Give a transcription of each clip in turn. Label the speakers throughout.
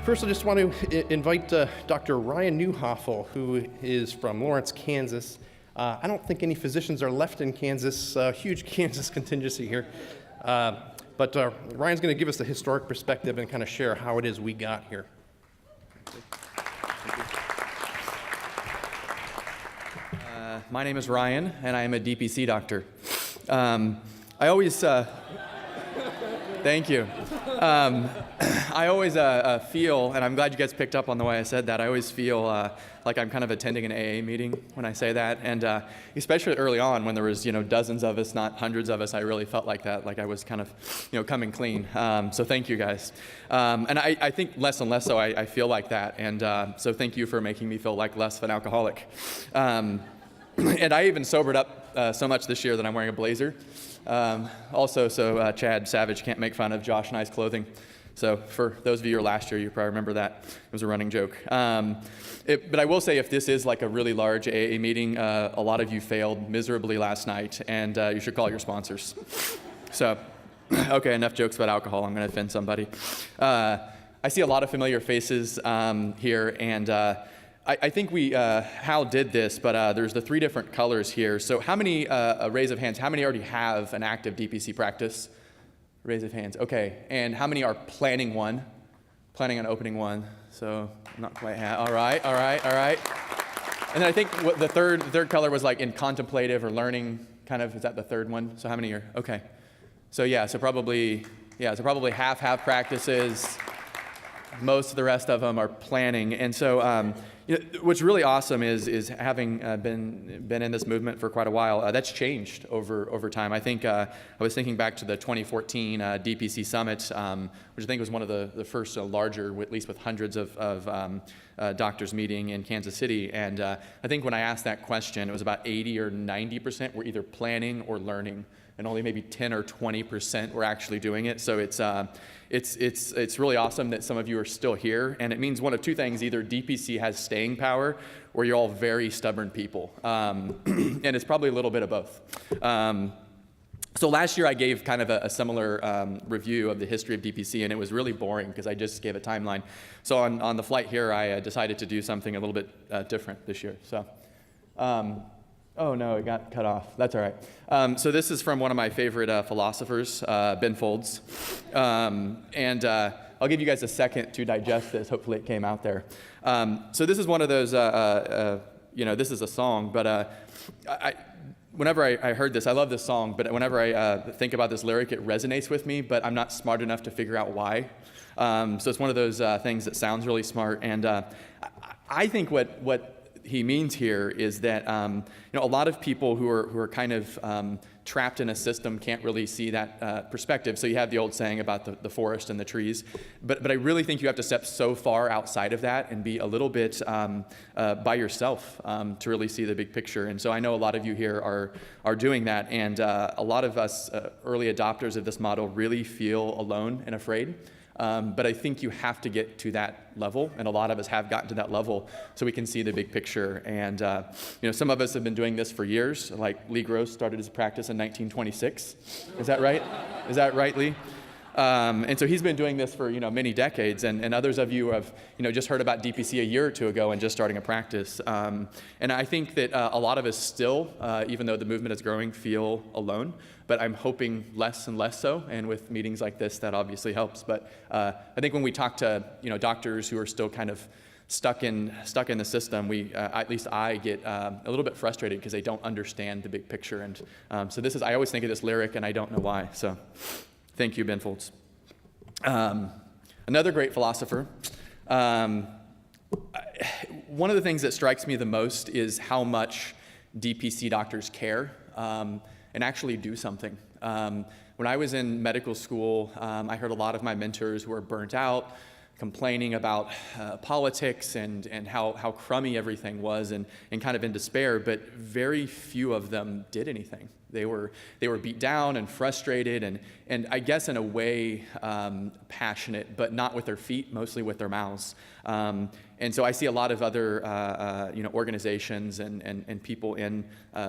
Speaker 1: First, I just want to invite Dr. Ryan Neuhofel, who is from Lawrence, Kansas. I don't think any physicians are left in Kansas, huge Kansas contingency here. But Ryan's going to give us the historic perspective and kind of share how it is we got here.
Speaker 2: My name is Ryan, and I am a DPC doctor. I always, thank you. I always feel, and I'm glad you guys picked up on the way I said that, I always feel like I'm kind of attending an AA meeting when I say that, and especially early on when there was, dozens of us, not hundreds of us, I really felt like that, like I was kind of, coming clean. So thank you guys. And I think less and less so I feel like that, and so thank you for making me feel like less of an alcoholic. And I even sobered up so much this year that I'm wearing a blazer. Also, so Chad Savage can't make fun of Josh and I's clothing. So for those of you who were last year, you probably remember that. It was a running joke. But I will say, if this is like a really large AA meeting, a lot of you failed miserably last night, and you should call your sponsors. So, okay, enough jokes about alcohol. I'm going to offend somebody. I see a lot of familiar faces here, and I think Hal did this, but there's the 3 different colors here. So how many, raise of hands, how many already have an active DPC practice? Raise of hands. Okay. And how many are planning on opening one? So not quite half. All right. And then I think what the third color was like in contemplative or learning kind of, is that the third one? So how many are, okay. So probably half practices. Most of the rest of them are planning. And so what's really awesome is having been in this movement for quite a while, that's changed over time. I think I was thinking back to the 2014 DPC Summit, which I think was one of the first larger, at least with hundreds of doctors meeting in Kansas City. And I think when I asked that question, it was about 80 or 90% were either planning or learning, and only maybe 10 or 20% were actually doing it. So it's really awesome that some of you are still here, and it means one of 2 things: either DPC has staying power, or you're all very stubborn people, and it's probably a little bit of both. So last year I gave kind of a similar review of the history of DPC, and it was really boring because I just gave a timeline. So on the flight here, I decided to do something a little bit different this year. So. Oh no, it got cut off. That's all right. So this is from one of my favorite philosophers, Ben Folds. And I'll give you guys a second to digest this. Hopefully it came out there. So this is one of those, this is a song, but whenever I heard this, I love this song, but whenever I think about this lyric, it resonates with me, but I'm not smart enough to figure out why. So it's one of those things that sounds really smart. And I think what he means here is that a lot of people who are kind of trapped in a system can't really see that perspective. So you have the old saying about the forest and the trees, but I really think you have to step so far outside of that and be a little bit by yourself to really see the big picture. And so I know a lot of you here are doing that, and a lot of us early adopters of this model really feel alone and afraid. But I think you have to get to that level, and a lot of us have gotten to that level so we can see the big picture. And some of us have been doing this for years, like Lee Gross started his practice in 1926. Is that right? Is that right, Lee? And so he's been doing this for many decades, and others of you have just heard about DPC a year or 2 ago and just starting a practice. And I think that a lot of us still, even though the movement is growing, feel alone. But I'm hoping less and less so, and with meetings like this, that obviously helps. But I think when we talk to doctors who are still kind of stuck in the system, at least I get a little bit frustrated because they don't understand the big picture. And so I always think of this lyric, and I don't know why. So thank you, Ben Folds. Another great philosopher. One of the things that strikes me the most is how much DPC doctors care and actually do something. When I was in medical school, I heard a lot of my mentors who were burnt out, complaining about politics and how crummy everything was, and kind of in despair, but very few of them did anything. They were beat down and frustrated, and I guess in a way passionate, but not with their feet, mostly with their mouths. And And so I see a lot of other organizations and people in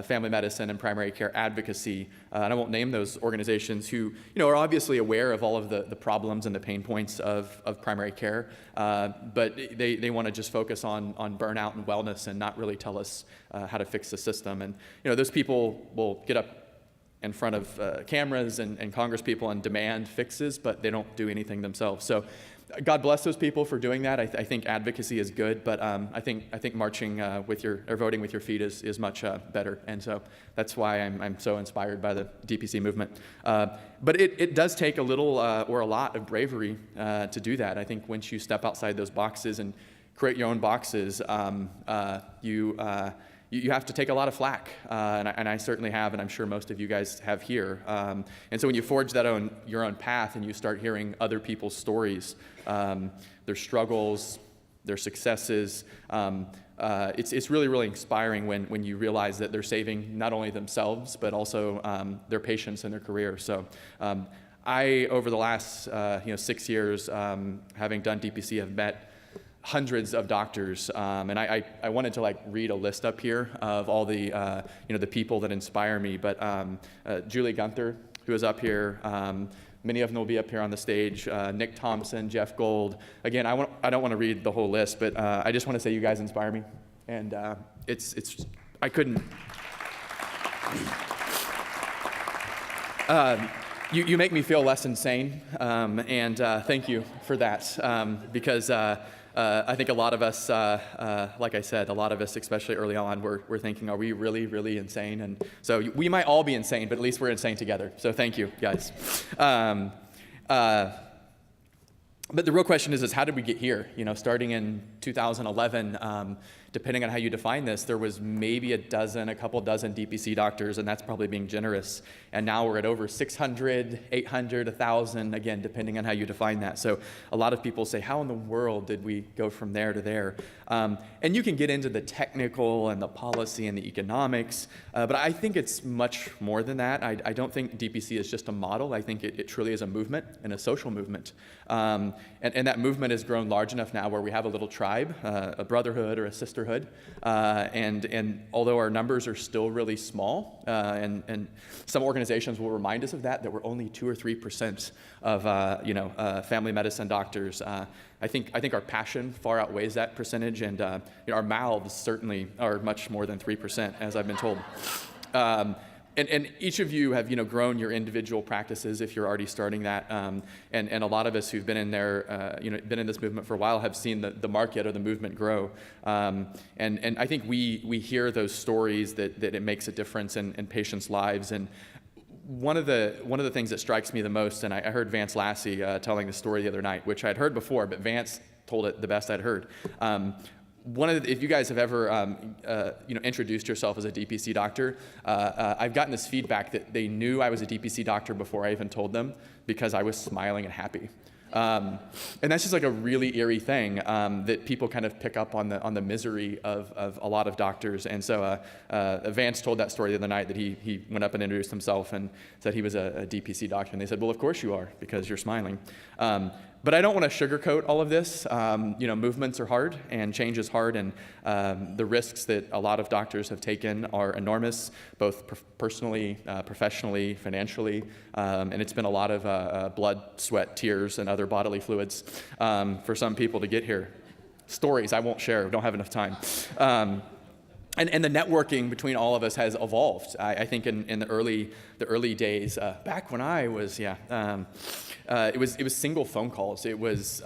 Speaker 2: family medicine and primary care advocacy, and I won't name those organizations, who are obviously aware of all of the problems and the pain points of primary care, but they want to just focus on burnout and wellness and not really tell us how to fix the system. And those people will get up in front of cameras and Congress people and demand fixes, but they don't do anything themselves. So God bless those people for doing that. I think advocacy is good, but I think marching or voting with your feet is much better. And so that's why I'm so inspired by the DPC movement. But it does take a little or a lot of bravery to do that. I think once you step outside those boxes and create your own boxes, you have to take a lot of flack, and I certainly have, and I'm sure most of you guys have here. And so when you forge your own path and you start hearing other people's stories, their struggles, their successes, it's really, really inspiring when you realize that they're saving not only themselves, but also their patients and their career. So I, over the last 6 years, having done DPC, have met hundreds of doctors, and I wanted to read a list up here of all the the people that inspire me. But Julie Gunther, who is up here, many of them will be up here on the stage. Nick Thompson, Jeff Gold. Again, I don't want to read the whole list, but I just want to say you guys inspire me, and I couldn't. You make me feel less insane, and thank you for that, because I think a lot of us, like I said, a lot of us, especially early on, we're thinking, are we really, really insane? And so we might all be insane, but at least we're insane together. So thank you, guys. But the real question is how did we get here? Starting in 2011, depending on how you define this, there was maybe a couple dozen DPC doctors, and that's probably being generous. And now we're at over 600, 800, 1,000, again, depending on how you define that. So a lot of people say, how in the world did we go from there to there? And you can get into the technical and the policy and the economics, but I think it's much more than that. I don't think DPC is just a model. I think it truly is a movement and a social movement. And that movement has grown large enough now where we have a little tribe, a brotherhood or a sisterhood. And although our numbers are still really small, and some organizations will remind us of that we're only 2 or 3% of family medicine doctors. I think our passion far outweighs that percentage, and our mouths certainly are much more than 3%, as I've been told. And each of you have grown your individual practices if you're already starting that, and a lot of us who've been in there, been in this movement for a while, have seen the market or the movement grow, and I think we hear those stories that it makes a difference in patients' lives. And one of the things that strikes me the most, and I heard Vance Lassie telling the story the other night, which I'd heard before, but Vance told it the best I'd heard. If you guys have ever introduced yourself as a DPC doctor, I've gotten this feedback that they knew I was a DPC doctor before I even told them, because I was smiling and happy. And that's just a really eerie thing, that people kind of pick up on the misery of a lot of doctors. And so Vance told that story the other night, that he went up and introduced himself and said he was a DPC doctor. And they said, well, of course you are, because you're smiling. But I don't want to sugarcoat all of this. Movements are hard and change is hard, and the risks that a lot of doctors have taken are enormous, both personally, professionally, financially, and it's been a lot of blood, sweat, tears, and other bodily fluids for some people to get here. Stories I won't share, we don't have enough time. And the networking between all of us has evolved. I think in the early days, back when I was, it was single phone calls. It was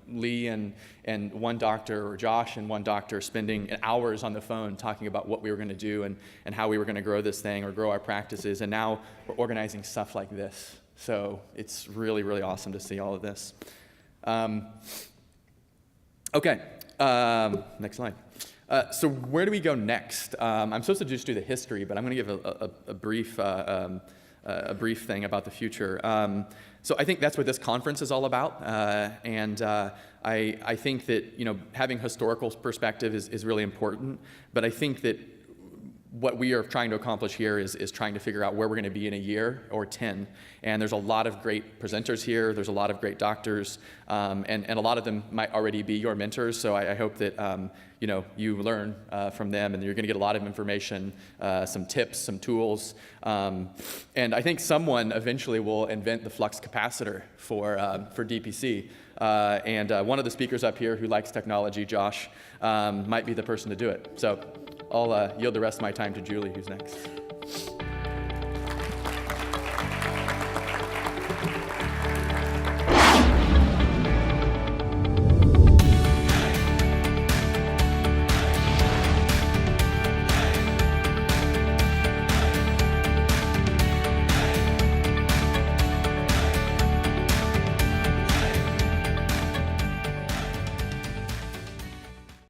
Speaker 2: Lee and one doctor, or Josh and one doctor, spending hours on the phone talking about what we were going to do and how we were going to grow this thing or grow our practices. And now we're organizing stuff like this. So it's really, really awesome to see all of this. Okay, next slide. So where do we go next? I'm supposed to just do the history, but I'm going to give a brief thing about the future. So I think that's what this conference is all about, and I think that having historical perspective is really important. But I think that what we are trying to accomplish here is trying to figure out where we're going to be in a year or 10. And there's a lot of great presenters here. There's a lot of great doctors, and a lot of them might already be your mentors. So I hope that you learn from them, and you're going to get a lot of information, some tips, some tools. And I think someone eventually will invent the flux capacitor for DPC. And one of the speakers up here who likes technology, Josh, might be the person to do it. So I'll yield the rest of my time to Julie, who's next.